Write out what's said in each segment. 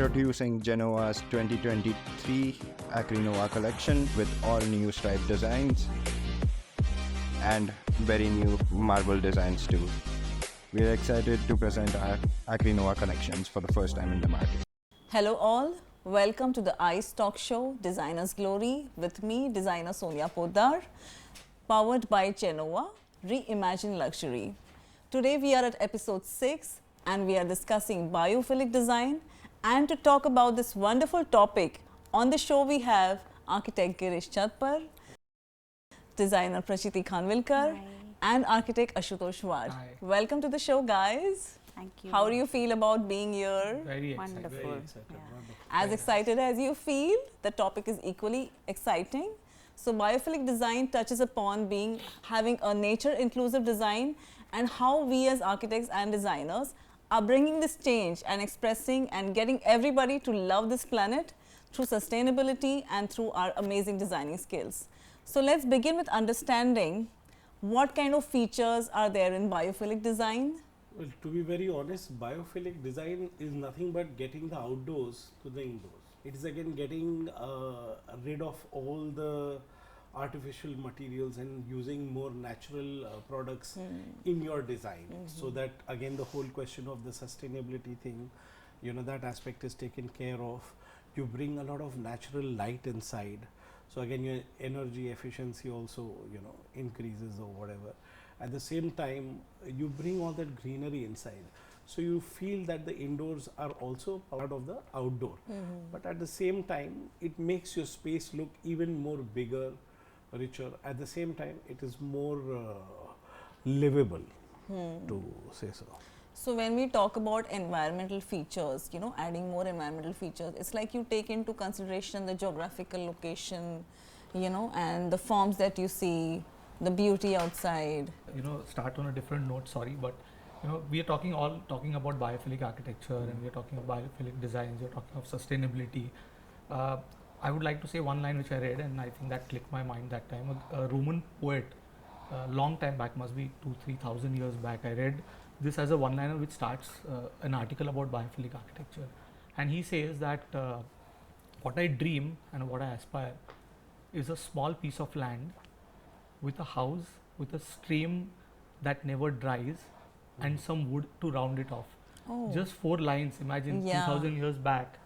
Introducing Genoa's 2023 Acrinova collection with all new stripe designs and very new marble designs too. We are excited to present our Acrinova collections for the first time in the market. Hello all, welcome to the ICE talk show Designer's Glory with me, designer Soniya Potdar, powered by Genova, Reimagine Luxury. Today we are at episode 6 and we are discussing biophilic design, and to talk about this wonderful topic on the show we have architect Girish chatpar, designer Prachiti Khanvilkar and architect Ashutosh Wad. Hi. Welcome to the show guys. Thank you. How do you feel about being here? Very excited. Wonderful. Very excited. Yeah. Wonderful. As Very excited as you feel, the topic is equally exciting. So biophilic design touches upon having a nature inclusive design, and how we as architects and designers are bringing this change and expressing and getting everybody to love this planet through sustainability and through our amazing designing skills. So let's begin with understanding what kind of features are there in biophilic design. Well, to be very honest, biophilic design is nothing but getting the outdoors to the indoors. It is again getting rid of all the artificial materials and using more natural products in your design. So that again the whole question of the sustainability thing, you know, that aspect is taken care of. You bring a lot of natural light inside. So again your energy efficiency also, you know, increases or whatever. At the same time, you bring all that greenery inside. So you feel that the indoors are also part of the outdoor. But at the same time, it makes your space look even more bigger, richer. At the same time, it is more livable, to say so. So when we talk about environmental features, you know, adding more environmental features, it's like you take into consideration the geographical location, you know, and the forms that you see, the beauty outside. You know, start on a different note, sorry, but you know, we are talking about biophilic architecture and we are talking about biophilic designs, we are talking of sustainability. I would like to say one line which I read and I think that clicked my mind that time. A Roman poet, long time back, must be 2,000-3,000 years back, I read this as a one-liner which starts an article about biophilic architecture. And he says that what I dream and what I aspire is a small piece of land with a house, with a stream that never dries and some wood to round it off. Just 4 lines, imagine 2,000 years back.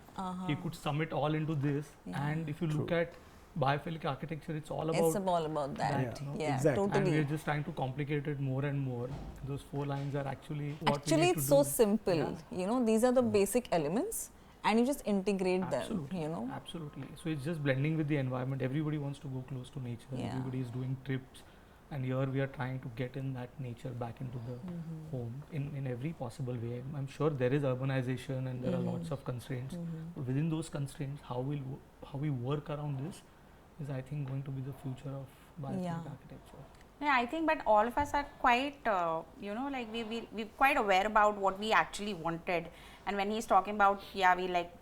He could sum it all into this, and if you look at biophilic architecture, it's all about that. Yeah, exactly. Totally. and we're just trying to complicate it more and more. Those 4 lines are actually what we Actually, need to it's so do. simple. Yeah. You know, these are the basic elements, and you just integrate Absolutely. them. You know, Absolutely. So it's just blending with the environment. Everybody wants to go close to nature. Yeah. Everybody is doing trips, and here we are trying to get in that nature back into the home in every possible way. I'm sure there is urbanization and there are lots of constraints. But within those constraints, how we work around this is, I think, going to be the future of biophilic architecture. Yeah, I think, but all of us are quite, you know, like we're quite aware about what we actually wanted. And when he's talking about, we like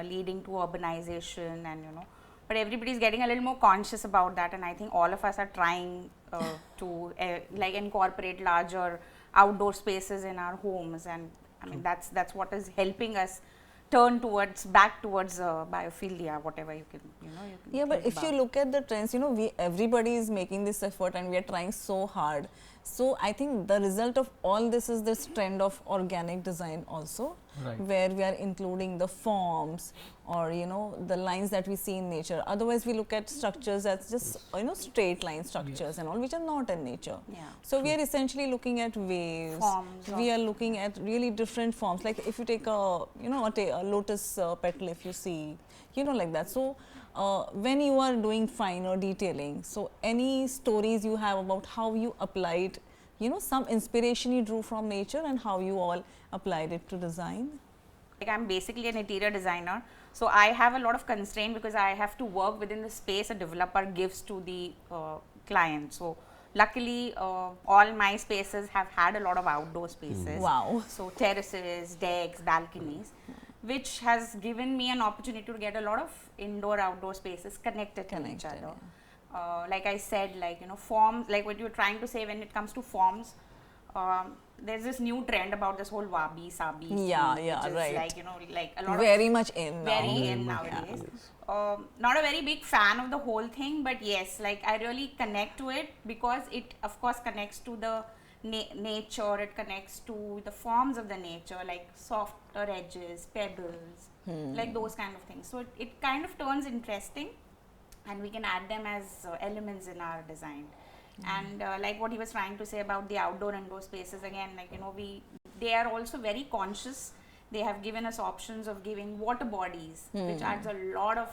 leading to urbanization and, you know, but everybody's getting a little more conscious about that. And I think all of us are trying to like incorporate larger outdoor spaces in our homes. And I mean, that's what is helping us turn back towards biophilia, whatever you can, you know. You can yeah. But think if you about. look at the trends, you know, everybody is making this effort, and we are trying so hard. So I think the result of all this is this trend of organic design also, Right. where we are including the forms or, you know, the lines that we see in nature. Otherwise, we look at structures that's just, you know, straight line structures and all, which are not in nature. Yeah. So we are essentially looking at waves. Forms We are looking at really different forms. Like if you take a, you know, a lotus petal, if you see, you know, like that. So when you are doing finer detailing, so any stories you have about how you applied, you know, some inspiration you drew from nature and how you all applied it to design? Like I'm basically an interior designer, so I have a lot of constraint because I have to work within the space a developer gives to the client. So luckily, all my spaces have had a lot of outdoor spaces. Wow. So terraces, decks, balconies, which has given me an opportunity to get a lot of indoor-outdoor spaces connected to each other. Like I said, like, you know, forms, like what you're trying to say when it comes to forms, there's this new trend about this whole wabi sabi Yeah, thing, yeah, which is right. like, you know, like a lot Very of much in now. very in nowadays. Not a very big fan of the whole thing, but yes, like I really connect to it because it of course connects to the nature, it connects to the forms of the nature, like softer edges, pebbles, like those kind of things. So it kind of turns interesting, and we can add them as elements in our design. And like what he was trying to say about the outdoor indoor spaces, again, like, you know, they are also very conscious. They have given us options of giving water bodies, which adds a lot of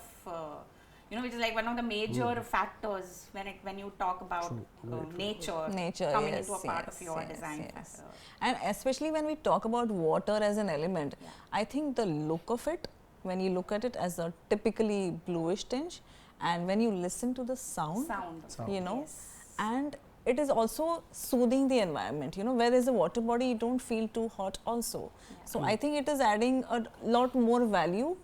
you know, which is like one of the major factors when you talk about nature coming yes, into a part yes, of your yes, design. yes. And especially when we talk about water as an element, I think the look of it, when you look at it as a typically bluish tinge, and when you listen to the sound. You know, Yes. and it is also soothing the environment. You know, where there's a water body, you don't feel too hot also. So I think it is adding a lot more value,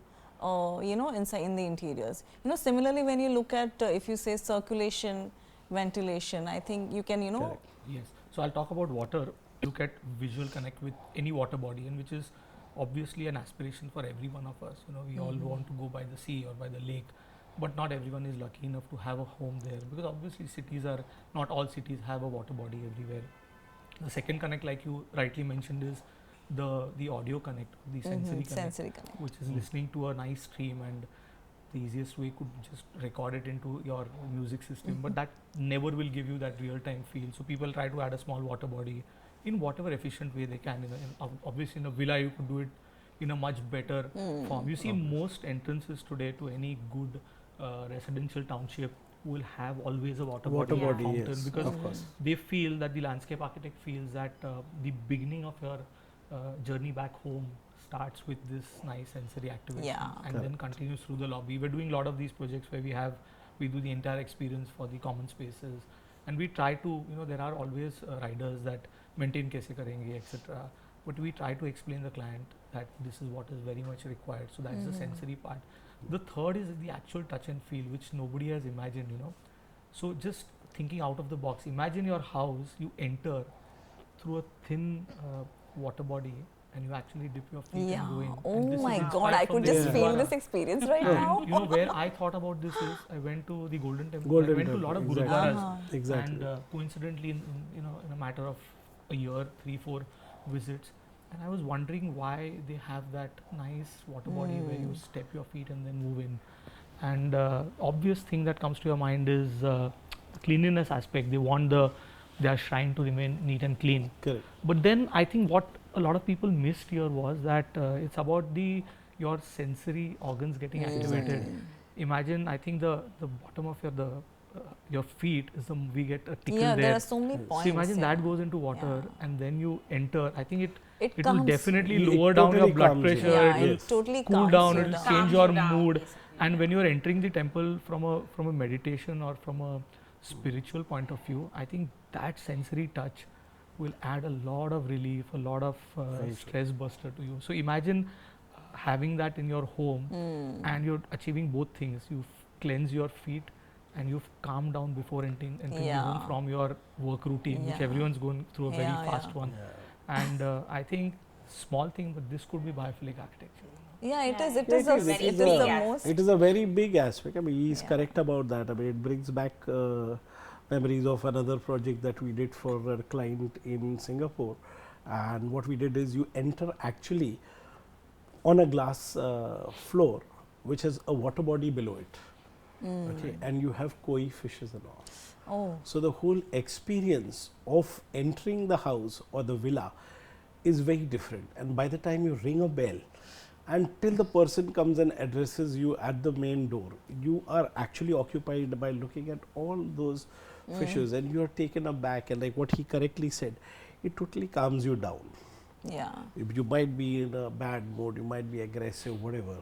you know, inside in the interiors. You know, similarly, when you look at if you say circulation, ventilation, I think you can, you know. Correct. Yes. So I'll talk about water. Look at visual connect with any water body, and which is obviously an aspiration for every one of us. You know, we all want to go by the sea or by the lake, but not everyone is lucky enough to have a home there, because obviously not all cities have a water body everywhere. The second connect, like you rightly mentioned, is the audio connect, the sensory connect, which is listening to a nice stream, and the easiest way could just record it into your music system, but that never will give you that real time feel. So people try to add a small water body in whatever efficient way they can. Obviously in a villa you could do it in a much better form. You see most entrances today to any good residential township will have always a water body fountain, yes, because of course. they feel that the landscape architect feels that the beginning of your journey back home starts with this nice sensory activation, and then continues through the lobby. We're doing a lot of these projects where we do the entire experience for the common spaces, and we try to, you know, there are always riders that maintain kaise karenge, etc., but we try to explain the client that this is what is very much required. So that's the sensory part. The third is the actual touch and feel, which nobody has imagined, you know. So just thinking out of the box, imagine your house, you enter through a thin water body, and you actually dip your feet and go in. Oh my God, inspired I from could the just feel Gurdwara. this experience right now. You know, where I thought about this is, I went to the Golden Temple. I Golden went to a lot of Temple, gurudwaras, exactly. and coincidentally, in a matter of a year, 3-4 visits, and I was wondering why they have that nice water body where you step your feet and then move in. And obvious thing that comes to your mind is the cleanliness aspect. They want their shrine to remain neat and clean. Correct. But then I think what a lot of people missed here was that it's about your sensory organs getting activated. Imagine, I think the bottom of your feet is we get a tickle there. There are so many points. So imagine that goes into water, and then you enter. I think it will calms. definitely It lower down your totally blood calms you. pressure. Yeah, It will it totally cool calms down. you It will down. change Calms your you down, mood. basically. And when you are entering the temple from a meditation or from a spiritual point of view, I think that sensory touch will add a lot of relief, a lot of stress buster to you. So imagine having that in your home, and you're achieving both things. You've cleansed your feet, and you've calmed down before entering the home from your work routine, which everyone's going through a very fast one. And I think small thing, but this could be biophilic architecture. Yeah, it is. It Yeah, is. it is The a- most. It is a very big aspect. I mean, he is Yeah. correct about that. I mean, it brings back memories of another project that we did for a client in Singapore. And what we did is you enter actually on a glass floor, which has a water body below it. Okay, and you have koi fishes and all. Oh, So the whole experience of entering the house or the villa is very different. And by the time you ring a bell, until the person comes and addresses you at the main door, you are actually occupied by looking at all those fishes, and you are taken aback. And like what he correctly said, it totally calms you down. yeah. You might be in a bad mood, you might be aggressive, whatever.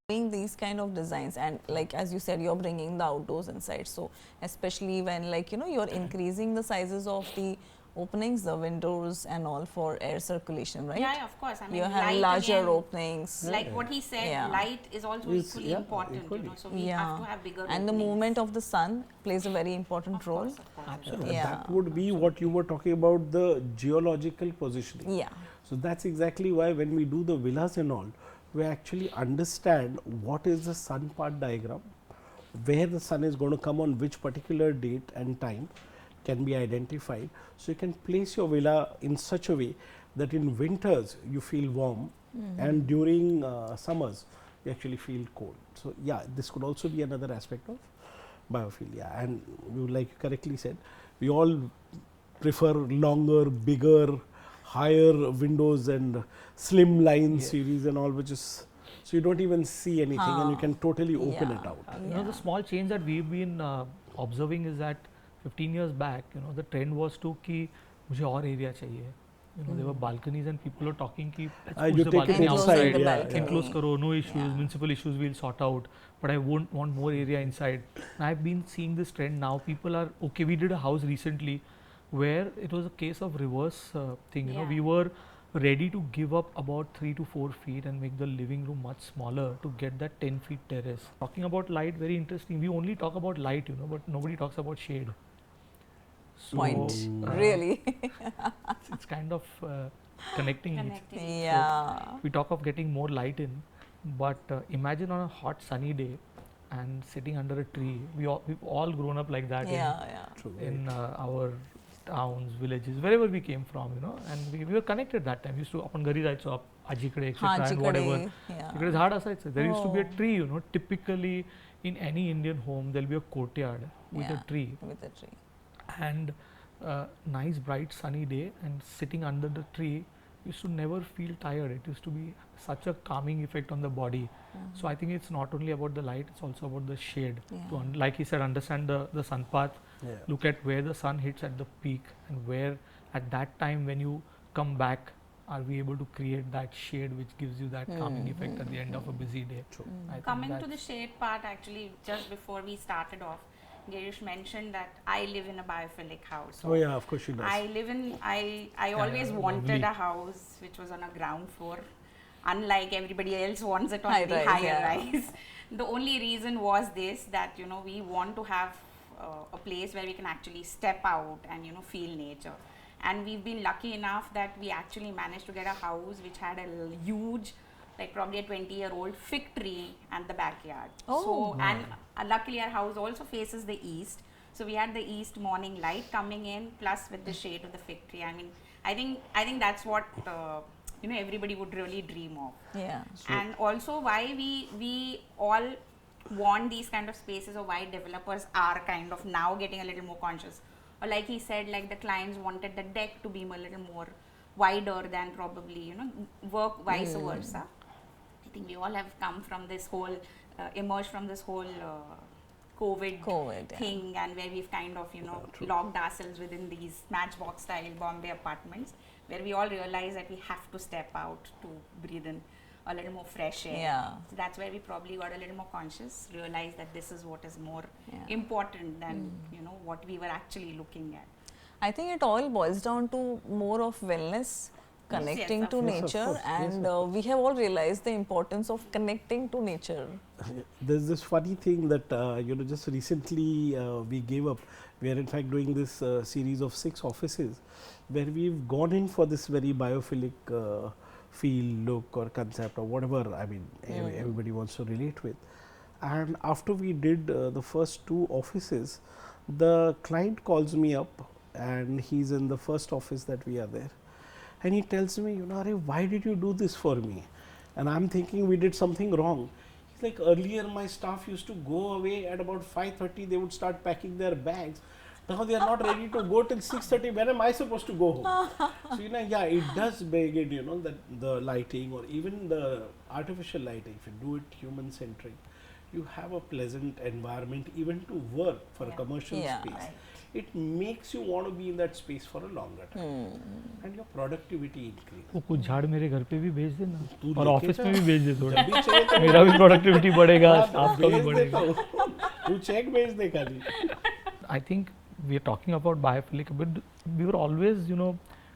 Doing these kind of designs, and like as you said, you're bringing the outdoors inside. So especially when, like, you know, you're increasing the sizes of the openings, the windows and all for air circulation, right? Yeah, of course. I mean, You have light larger again, openings. like what he said, Yeah. light is also Is- equally yeah, important, equally. so we have to have bigger And the openings. movement of the sun plays a very important Of role. course, of course. Absolutely. Yeah. That would be what you were talking about, the geological positioning. Yeah. So that's exactly why when we do the villas and all, we actually understand what is the sun path diagram, where the sun is going to come on which particular date and time can be identified. So you can place your villa in such a way that in winters you feel warm and during summers you actually feel cold. So yeah, this could also be another aspect of biophilia. And you, like you correctly said, we all prefer longer, bigger, higher windows and slim line series and all, which is so you don't even see anything and you can totally open it Yeah. out. You know, the small change that we've been observing is that 15 years back, you know, the trend was to कि मुझे और area चाहिए. You know, there were balconies and people were talking कि let's push You the take it balcony Enclosing inside, outside. the yeah, balcony. Enclose karo, no issues, Yeah. municipal issues we'll sort out, but I won't want more area inside. And I've been seeing this trend now. People are okay. We did a house recently where it was a case of reverse thing. You know, Yeah. we were ready to give up about 3 to 4 feet and make the living room much smaller to get that 10 feet terrace. Talking about light, very interesting. We only talk about light, you know, but nobody talks about shade. So, Point. uh, Really. it's kind of connecting. Connecting. Yeah. We talk of getting more light in, but imagine on a hot sunny day and sitting under a tree. We've all grown up like that Yeah. True. in our towns, villages, wherever we came from, you know, and we were connected that time. We used to आपण घरी जायचो आजीकडे etc. and whatever. तिकडे झाड असायचं. There used to be a Oh. tree, you know. Typically in any Indian home there'll be a courtyard with a Yeah. tree With a tree. and nice bright sunny day and sitting under the tree used to never feel tired. It used to be such a calming effect on the body. So I think it's not only about the light, it's also about the shade. Yeah. Like he said, understand the sun path, Yeah. look at where the sun hits at the peak and where at that time when you come back are we able to create that shade which gives you that calming effect at the end of a busy day. True. I think Coming to the that's- shade part, actually, just before we started off, Girish mentioned that I live in a biophilic house. Oh yeah, of course she does. I live in, I always wanted lovely. a house which was on a ground floor, unlike everybody else wants it on High the rise, higher yeah. rise. The only reason was this, that, you know, we want to have a place where we can actually step out and, you know, feel nature. And we've been lucky enough that we actually managed to get a house which had a huge, like probably a 20-year-old fig tree and the backyard. Oh. So, and luckily our house also faces the east. So we had the east morning light coming in, plus with the shade of the fig tree. I mean, I think that's what you know, everybody would really dream of. Yeah. And also why we all want these kind of spaces, or why developers are kind of now getting a little more conscious. Or like he said, like the clients wanted the deck to be a little more wider than probably, you know, work vice versa. I think we all have come from this whole, emerged from this whole COVID yeah. thing, and where we've kind of, you know, locked ourselves within these matchbox style Bombay apartments, where we all realize that we have to step out to breathe in a little more fresh air. Yeah. So that's where we probably got a little more conscious, realized that this is what is more Yeah. important than, you know, what we were actually looking at. I think it all boils down to more of wellness, connecting yes, to of course. nature, Yes, of course. Yes, and of we have all realized the importance of connecting to nature. There's this funny thing that you know, just recently we gave up. We are in fact doing this series of 6 offices where we've gone in for this very biophilic feel, look or concept or whatever, I mean, everybody wants to relate with. And after we did the first 2 offices, the client calls me up and he's in the first office that we are there. And he tells me, you know, Arey, why did you do this for me? And I'm thinking we did something wrong. He's like, earlier my staff used to go away at about 5:30, they would start packing their bags. Now they are not ready to go till 6:30. When am I supposed to go home? So, you know, yeah, it does beg it, you know, that the lighting or even the artificial lighting, if you do it human centric, you have a pleasant environment even to work for a commercial Yeah. space. It makes you want to be in that space for a longer time and your productivity increases. वो कुछ झाड़ मेरे घर पे भी भेज देना तू और लेके ऑफिस जा। में भी भेज दे थोड़ा जब भी चाहिए तो मेरा भी प्रोडक्टिविटी बढ़ेगा हाँ, स्टाफ का भी भेज देता बढ़ेगा हूँ। तू चेक भेज दे खाली। I think we are talking about biophilic, but we were always,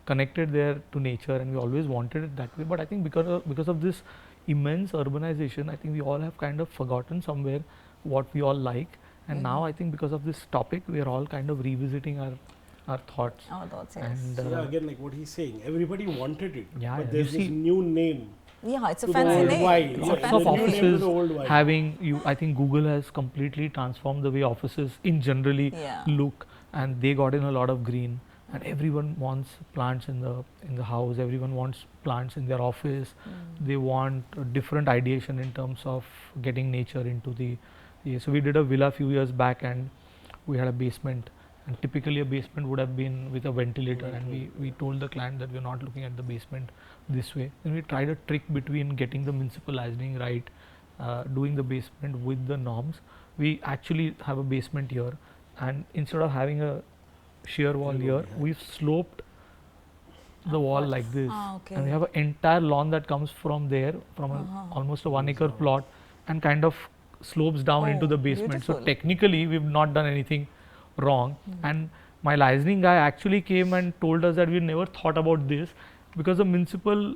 connected there to nature, and we always wanted it that way. But I think because of this immense urbanization, I think we all have kind of forgotten somewhere what we all like. And now I think because of this topic, we are all kind of revisiting our thoughts. Our thoughts, yes. And So yeah, again, like what he's saying, everybody wanted it, Yeah, but yeah. there's You this see, new name. Yeah, it's a To the fancy old name. why. It's a lots fancy of new name to offices the old why. having you. I think Google has completely transformed the way offices in generally Yeah. look, and they got in a lot of green. And everyone wants plants in the house. Everyone wants plants in their office. They want a different ideation in terms of getting nature into the. So we did a villa a few years back, and we had a basement. And typically a basement would have been with a ventilator, and we told the client that we're not looking at the basement this way. And we tried a trick between getting the municipal licensing right, doing the basement with the norms. We actually have a basement here, and instead of having a shear wall here, we've sloped the wall like this, okay. and we have an entire lawn that comes from there, from almost a 1 acre plot, and kind of slopes down into Oh, the basement. beautiful. So technically we've not done anything wrong. And my licensing guy actually came and told us that we never thought about this, because the municipal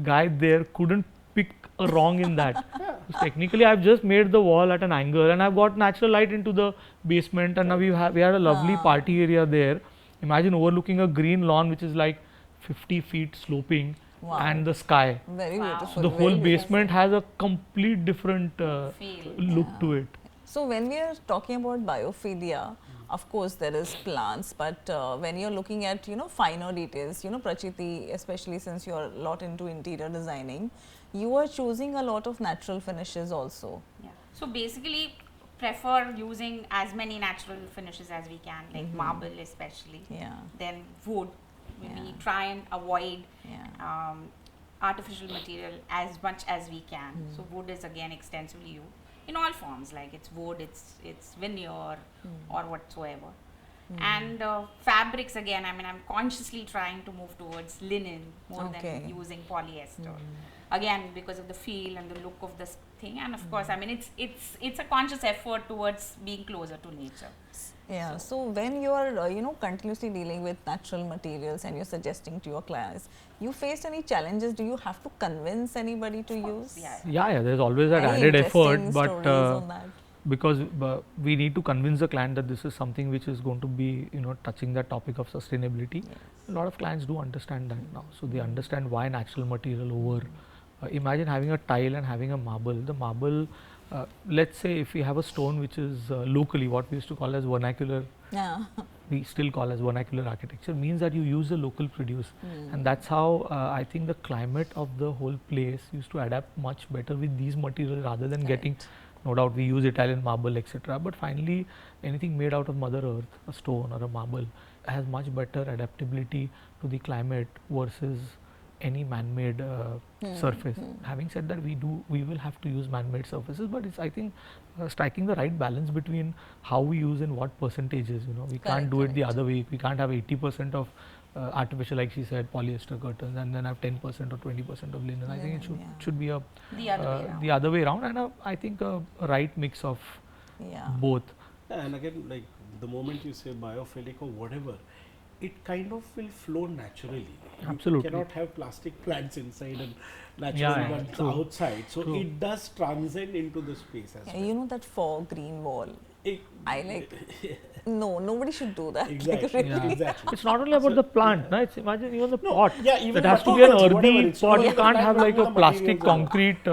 guy there couldn't pick a wrong in that. So technically I've just made the wall at an angle, and I've got natural light into the basement, and now we had a lovely party area there. Imagine overlooking a green lawn which is like 50 feet sloping, Wow. and the sky. Very Wow. beautiful. The very whole beautiful. basement has a complete different Feel. look to it. So when we are talking about biophilia, of course there is plants, but when you're looking at finer details, Prachiti, especially since you're a lot into interior designing, you are choosing a lot of natural finishes also. Yeah. So basically, prefer using as many natural finishes as we can, like marble especially. Yeah. Then wood. We Yeah. try and avoid Yeah. artificial material as much as we can. So wood is again extensively used in all forms, like it's wood, it's veneer or whatsoever. And fabrics again, I mean, I'm consciously trying to move towards linen more Okay. than using polyester. Again, because of the feel and the look of this thing, and of course, I mean, it's a conscious effort towards being closer to nature. Yeah. So when you are continuously dealing with natural materials and you're suggesting to your clients, you faced any challenges? Do you have to convince anybody to use? Yeah. Yeah, there's always that Any added effort, interesting but stories on that? because we need to convince the client that this is something which is going to be touching that topic of sustainability. A lot of clients do understand that now, so they understand why natural material over. Imagine having a tile and having a marble. The marble, let's say if we have a stone which is locally, what we used to call as vernacular, Yeah. we still call as vernacular architecture, means that you use the local produce. And that's how I think the climate of the whole place used to adapt much better with these materials, rather than getting, no doubt we use Italian marble, etc. But finally anything made out of Mother Earth, a stone or a marble, has much better adaptability to the climate versus any man-made surface. Having said that, we will have to use man-made surfaces, but it's, I think, striking the right balance between how we use and what percentages. We can't do it the other way. We can't have 80% of artificial, like she said, polyester curtains, and then have 10% or 20% of linen. I think it should be a The other way around. and I think a right mix of Yeah. both. And again, like the moment you say biophilic or whatever, it kind of will flow naturally. Absolutely. You cannot have plastic plants inside and natural Yeah, ones true. outside. So True. it does transcend into the space as Yeah, well. you know that fog green wall. It- I like. No, nobody should do that. Like, Exactly. really. Exactly. It's not only about the plant, no? It's imagine even the pot. Yeah, even It the has to be an pots, whatever, earthy it's pot. all You the can't plant have like a materials plastic are- concrete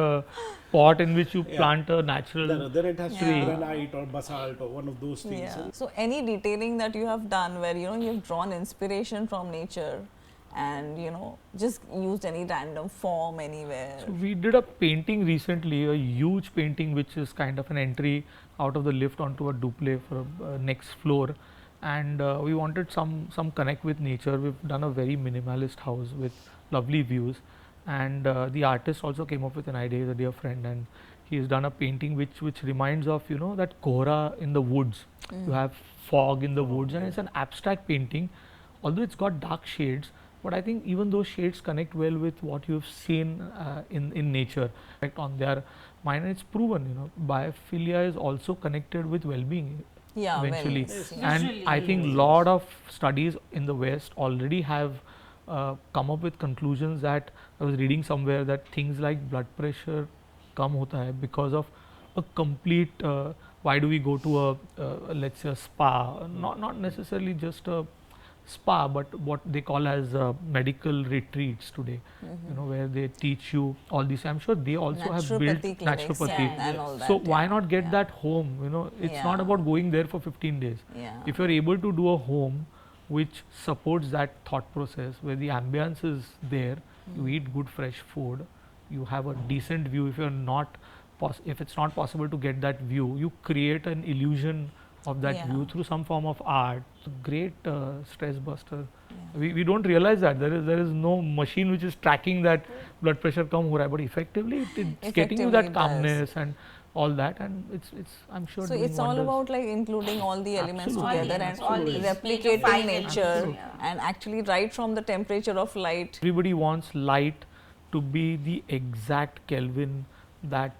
pot in which you Yeah. plant a natural. Then it has to Yeah. be granite or basalt or one of those things. Yeah. So any detailing that you have done where you've drawn inspiration from nature and just used any random form anywhere. So we did a painting recently, a huge painting which is kind of an entry out of the lift onto a duplex for next floor, and we wanted some connect with nature. We've done a very minimalist house with lovely views, and the artist also came up with an idea. He's a dear friend, and he's done a painting which reminds of that Kohra in the woods. You have fog in the woods, and it's an abstract painting, although it's got dark shades. But I think even those shades connect well with what you've seen in nature, on their mind. And it's proven, biophilia is also connected with well-being. Yeah, eventually. Venice, And Visually, I think lot of studies in the West already have come up with conclusions that I was reading somewhere that things like blood pressure come hota hai because of a complete why do we go to a let's say a spa, not necessarily just a spa, but what they call as medical retreats today, you know, where they teach you all this. I'm sure they also have built naturopathy clinics naturopathy. and all that. So why yeah, not get yeah, that home? You know, it's not Yeah. about going there for 15 days. Yeah. If you're able to do a home which supports that thought process, where the ambience is there, you eat good fresh food, you have a decent view. If you're not if it's not possible to get that view, you create an illusion of that Yeah. view through some form of art. It's a great stress buster. Yeah. We don't realize that there is no machine which is tracking that blood pressure come ho raha hai, but effectively it's getting you Effectively that it does. calmness and all that, and it's I'm sure So doing it's all wonders. about like including all the elements Absolutely. together and All these major replicating five nature elements, yeah. and actually right from the temperature of light. Everybody wants light to be the exact Kelvin that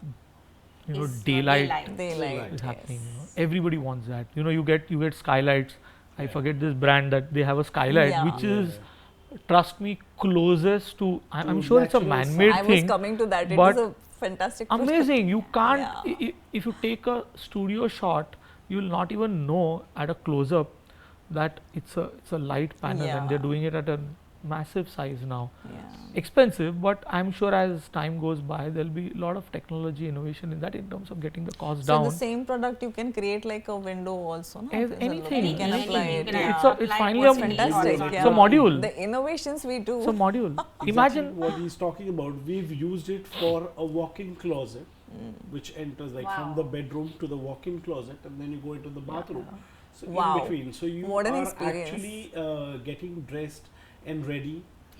Is, daylight Daylight. is yes. happening. You know. Everybody wants that. You know, you get Skylights. I forget this brand that they have a skylight Yeah. which is, trust me, closest to. I'm sure it's a natural sun. man-made I was thing. coming to that. It but was a fantastic product. amazing. You can't. Yeah. If you take a studio shot, you will not even know at a close-up that it's a light panel, and they're Yeah. doing it at a massive size now. Yeah. Expensive, but I'm sure as time goes by, there'll be a lot of technology innovation in that in terms of getting the cost So down. the same product you can create like a window also. No? Anything, You can anything. apply You it. can Yeah. It's finally what's a in the fantastic. horizontal. Yeah. It's a module. The innovations we do. It's a module. Exactly Imagine what he's talking about. We've used it for a walk-in closet, which enters like from Wow. the bedroom to the walk-in closet, and then you go into the bathroom. So Wow. in between, so you What an are experience. actually getting dressed and ready.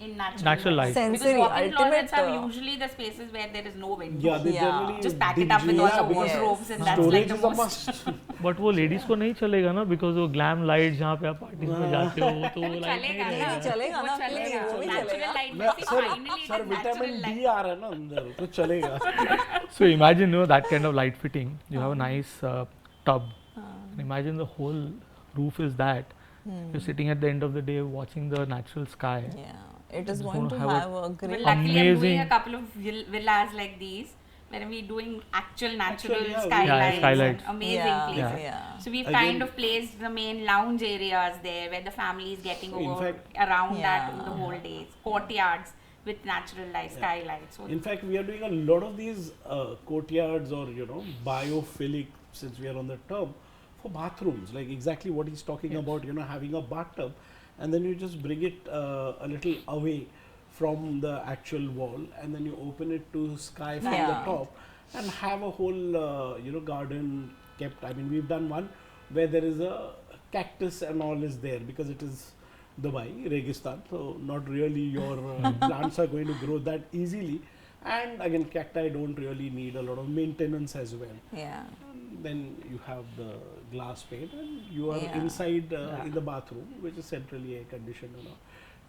in natural Natural light. Sensory, because walk-in ultimate, closets are usually the spaces where there is no window. Yeah, they Yeah. generally Just pack it up with all the because wardrobes and that's storage like the is a most. must. But वो ladies को नहीं चलेगा ना, because वो glam light जहाँ पे आप parties में जाते हो वो तो वो लाइट नहीं चलेगा रहेगा. ना, चलेगा वो ना, क्यों चलेगा. नहीं, वो भी Natural चलेगा. light मैं- में see, sir finally it sir is vitamin natural D light. आ रहा है ना अंदर तो चलेगा. So imagine, you know, that kind of light fitting. You have a nice tub. And imagine the whole roof is that. You're sitting at the end of the day watching the natural sky. Yeah. It is It's going to gonna have have a But great. luckily I'm doing a Amazing. couple of villas like these where we're doing actual natural Actually, yeah, skylights. skylights. And amazing Yeah, places. yeah. So we've Again- kind of placed the main lounge areas there where the family is getting In over fact- around that Yeah. the whole days. Courtyards with natural light, skylights. So In fact, we are doing a lot of these courtyards or biophilic, since we are on the term, for bathrooms. Like exactly what he's talking about. Having a bathtub, and then you just bring it a little away from the actual wall, and then you open it to sky from the Yeah. top, and have a whole garden kept. I mean, we've done one where there is a cactus and all is there because it is Dubai, Registan, so not really your plants are going to grow that easily. And again, cacti don't really need a lot of maintenance as well. Yeah. Then you have the glass pane, and you are Yeah. inside in the bathroom, which is centrally air conditioned,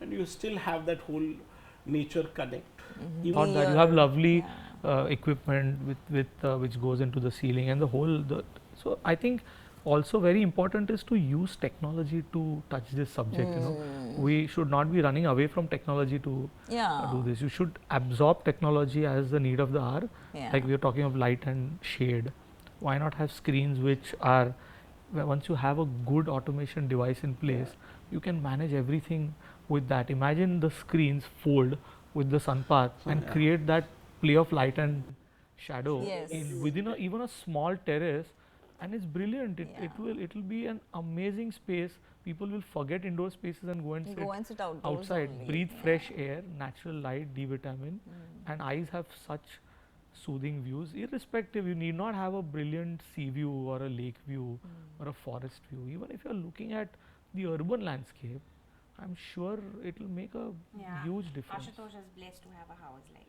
and you still have that whole nature connect. Even Thought that you Near- have lovely yeah. equipment with which goes into the ceiling and the whole. So I think also very important is to use technology to touch this subject. We should not be running away from technology to Yeah. do this. You should absorb technology as the need of the hour. Yeah. Like we are talking of light and shade. Why not have screens which are, once you have a good automation device in place, you can manage everything with that. Imagine the screens fold with the sun path and create that play of light and shadow Yes. within even a small terrace, and it's brilliant. It Yeah. will be an amazing space. People will forget indoor spaces and go and sit Go and sit outdoors outside, only. breathe Yeah. fresh air, natural light, D vitamin, and eyes have such soothing views. Irrespective, you need not have a brilliant sea view or a lake view or a forest view. Even if you're looking at the urban landscape, I'm sure it will make a yeah. huge difference. Ashutosh is blessed to have a house like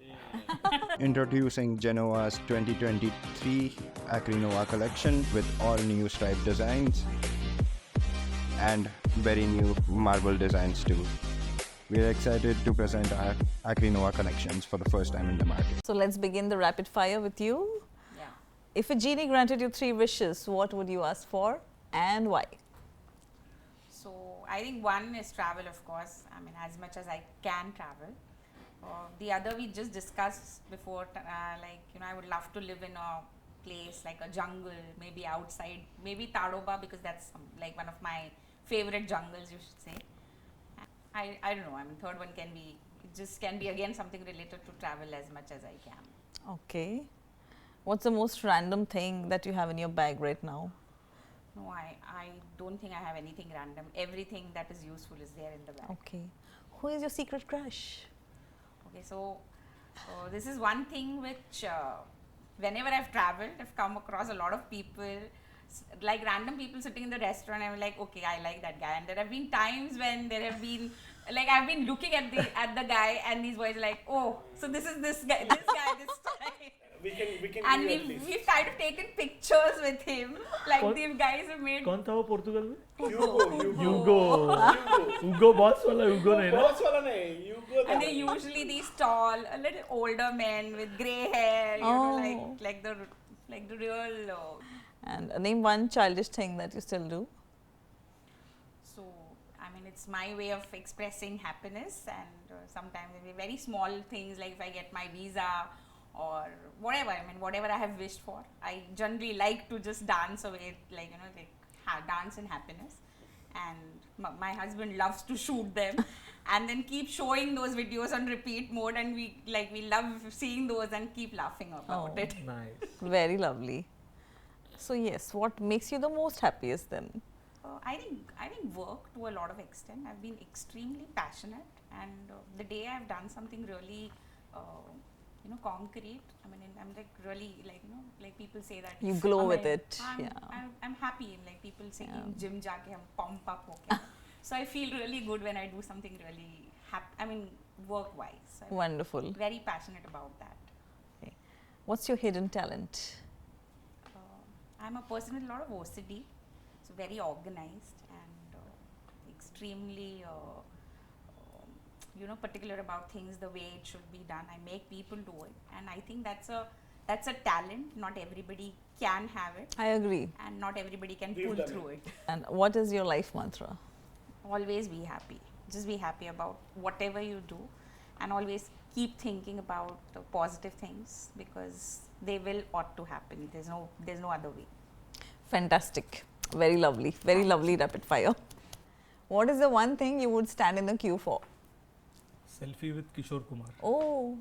that. Introducing Genoa's 2023 Acrinova collection with all new stripe designs and very new marble designs too. We are excited to present our Acrinova collections for the first time in the market. So let's begin the rapid fire with you. Yeah. If a genie granted you 3 wishes, what would you ask for? and why? So I think one is travel, of course. I mean, as much as I can travel. The other we just discussed before, like, you know, I would love to live in a place like a jungle, maybe outside, maybe Tadoba, because that's like one of my favorite jungles, you should say. I don't know. I mean, third one can be, it just can be again something related to travel as much as I can. Okay. What's the most random thing that you have in your bag right now? No, I don't think I have anything random. Everything that is useful is there in the bag. Okay. Who is your secret crush? Okay, so this is one thing which whenever I've traveled, I've come across a lot of people, like random people sitting in the restaurant. I'm like, okay, I like that guy. And there have been times when there have been, like, I've been looking at the guy, and these boys are like, oh, so this is this guy this time. We can And do at least. we've kind of taken pictures with him. Like, these guys have made. कौन था वो पोर्तुगल में? Hugo. Hugo boss वाला Hugo नहीं ना? Boss wala nahi, Hugo. And they're usually these tall, a little older men with grey hair, you know, like the real. And name one childish thing that you still do. So, I mean, it's my way of expressing happiness, and sometimes it will be very small things, like if I get my visa or whatever. I mean, whatever I have wished for, I generally like to just dance away, like, you know, like dance in happiness. And my husband loves to shoot them and then keep showing those videos on repeat mode, and we love seeing those and keep laughing about it. Nice. Very lovely. So yes, what makes you the most happiest then? I think work to a lot of extent. I've been extremely passionate, and the day I've done something really, you know, concrete. I mean, I'm like really, like, you know, like people say that You glow with it. I'm happy. Like people say, gym jaake hum pump up hoke. So I feel really good when I do something really I mean, work-wise. So I'm Wonderful. very passionate about that. Okay. What's your hidden talent? I'm a person with a lot of OCD, so very organized and extremely, you know, particular about things the way it should be done. I make people do it, and I think that's a talent. Not everybody can have it, I agree. and not everybody can We've pull done through it. And what is your life mantra? Always be happy. Just be happy about whatever you do, and always keep thinking about the positive things, because they will ought to happen. There's no other way. Fantastic. Very lovely. Very lovely rapid fire. What is the one thing you would stand in the queue for? Selfie with Kishore Kumar. Oh,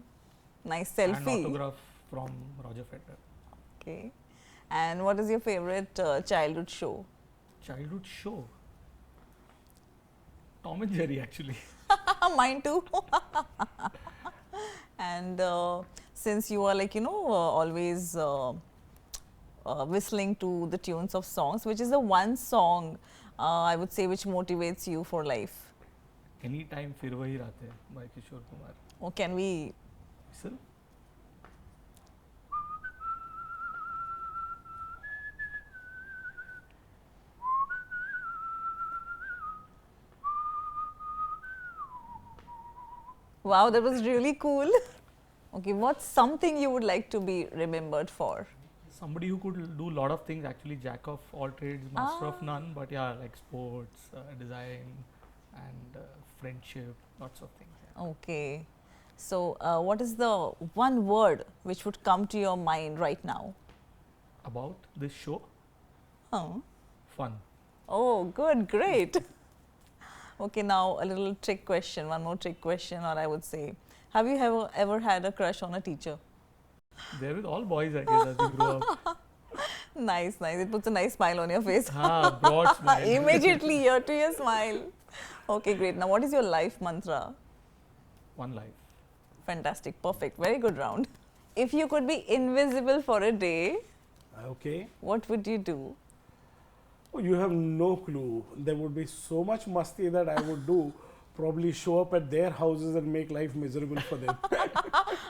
nice And selfie. autograph from Roger Federer. Okay. And what is your favorite childhood show? Childhood show. Tom and Jerry, actually. Mine too. And since you are, like, you know, always whistling to the tunes of songs, which is the one song I would say which motivates you for life? Anytime फिर वही रात है by Kishore Kumar. Or can we? Whistle? Wow, that was really cool. Okay, what's something you would like to be remembered for? Somebody who could do a lot of things, actually, jack of all trades, master of none, but yeah, like sports, design, and friendship, lots of things. Yeah. Okay. So, what is the one word which would come to your mind right now? About this show, Oh, fun. oh, good, great. Okay, now a little trick question, one more trick question, or I would say, have you ever had a crush on a teacher? There with all boys, I guess, as you grow up. Nice, nice. It puts a nice smile on your face. Broad smile. Immediately ear to ear smile. Okay, great. Now, what is your life mantra? One life. Fantastic, perfect. Very good round. If you could be invisible for a day, Okay. what would you do? Oh, you have no clue. There would be so much masti that I would do. Probably show up at their houses and make life miserable for them.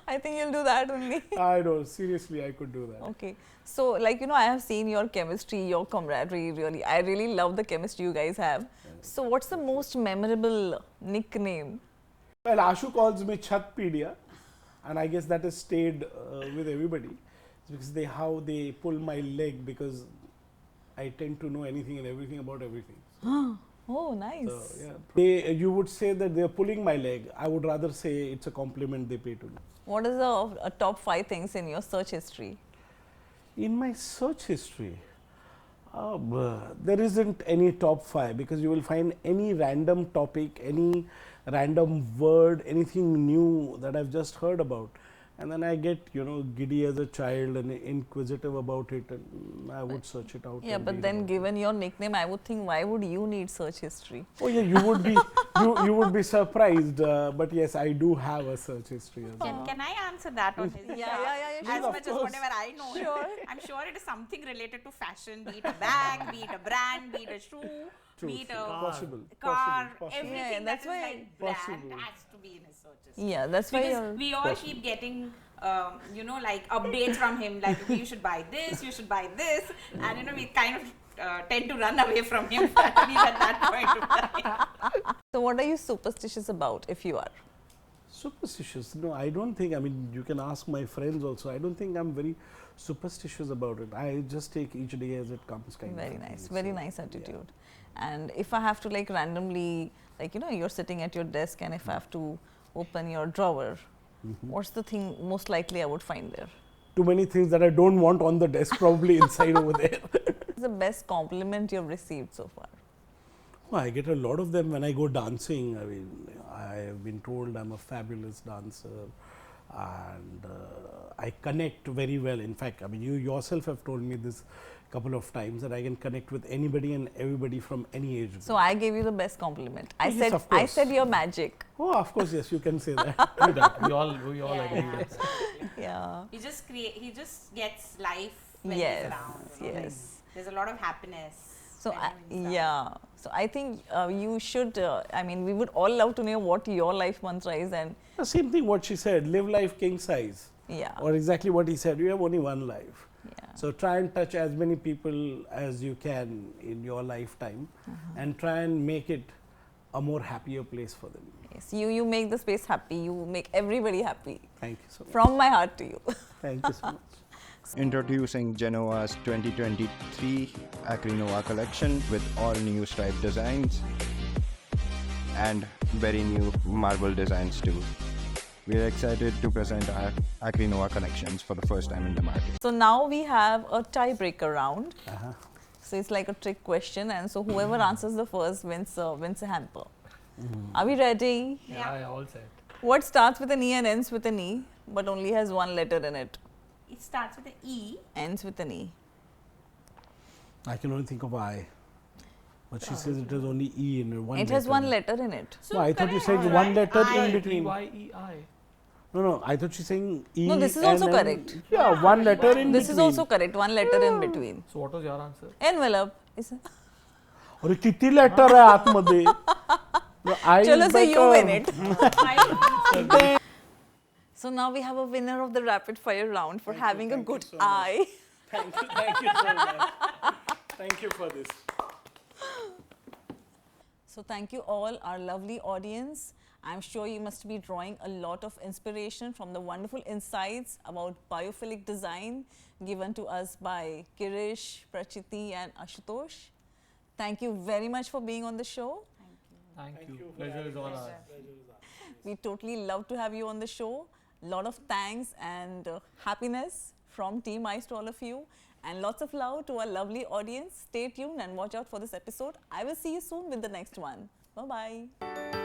I think you'll do that only. I know. Seriously, I could do that. Okay. So, like, you know, I have seen your chemistry, your camaraderie, really. I really love the chemistry you guys have. So, what's the most memorable nickname? Well, Ashu calls me Chatpedia, and I guess that has stayed with everybody. It's because how they pull my leg, because I tend to know anything and everything about everything. Oh, nice. So, yeah. You would say that they're pulling my leg. I would rather say it's a compliment they pay to me. What is the top 5 things in your search history? In my search history, there isn't any top 5 because you will find any random topic, any random word, anything new that I've just heard about. And then I get, giddy as a child and inquisitive about it, and I would search it out. Yeah, and but read then about given your nickname, I would think, why would you need search history? it. Oh yeah, you would be you would be surprised. But yes, I do have a search history as well. Can I answer that on his behalf? yeah, As sure. much as whatever I know. Sure. I'm sure it is something related to fashion, be it a bag, be it a brand, be it a shoe, True, be it true. a Possible, car, possible. everything Yeah, that that's is why- like brand Possible. has to be in his searches. Yeah, that's why Because you're... we all keep getting, like updates from him, like you should buy this, you should buy this, and we kind of tend to run away from him at least at that point of time. So what are you superstitious about, if you are? Superstitious? No, I don't think. I mean, you can ask my friends also. I don't think I'm very superstitious about it. I just take each day as it comes, kind Very of. nice, thing. very So, nice attitude. And if I have to like randomly, like you're sitting at your desk, and if I have to open your drawer, what's the thing most likely I would find there? Too many things that I don't want on the desk, probably inside over there. What's the best compliment you've received so far? Oh, I get a lot of them when I go dancing. I mean, I have been told I'm a fabulous dancer, and I connect very well. In fact, I mean, you yourself have told me this a couple of times that I can connect with anybody and everybody from any age group. So I gave you the best compliment. I Yes, of I course. said you're magic. Oh, of course, yes, you can say that. Do that. We all Yeah, agree yeah. with that. Yeah. He just gets life when Yes, he's around. yes. There's a lot of happiness. So when he's around. yeah. So I think you should. I mean, we would all love to know what your life mantra is, and The same thing what she said, live life king size. yeah, Or exactly what he said, you have only one life. yeah. So try and touch as many people as you can in your lifetime and try and make it a more happier place for them. Yes, you make the space happy. You make everybody happy. Thank you so much. From my heart to you. Thank you so much. Introducing Genoa's 2023 Acrinova collection with all new stripe designs and very new marble designs too. We are excited to present our Acrinova collections for the first time in the market. So now we have a tiebreaker round. So it's like a trick question, and so whoever answers the first wins a hamper. Are we ready? Yeah, all set. What starts with an E and ends with an E, but only has one letter in it? It starts with an E. Ends with an E. I can only think of I. But she says it has only E in it. It has one letter in it. So No, I thought you correct, said right? one letter I- in between. EYEI. No, I thought she's saying E. No, this is and also N. correct. Yeah, one letter in This is between. also correct. One letter in between. So what was your answer? Envelope. Is it? अरे किती letter आहे आतमध्ये I Chalo, so you better. win it. I know. So now we have a winner of the rapid fire round for having a thank you good so much. eye. Thank you so much. Thank you for this. So thank you all, our lovely audience. I'm sure you must be drawing a lot of inspiration from the wonderful insights about biophilic design given to us by Girish, Prachiti and Ashutosh. Thank you very much for being on the show. Thank you. Pleasure is all ours. We totally love to have you on the show. Lot of thanks and happiness from Team Ice to all of you. And lots of love to our lovely audience. Stay tuned and watch out for this episode. I will see you soon with the next one. Bye-bye.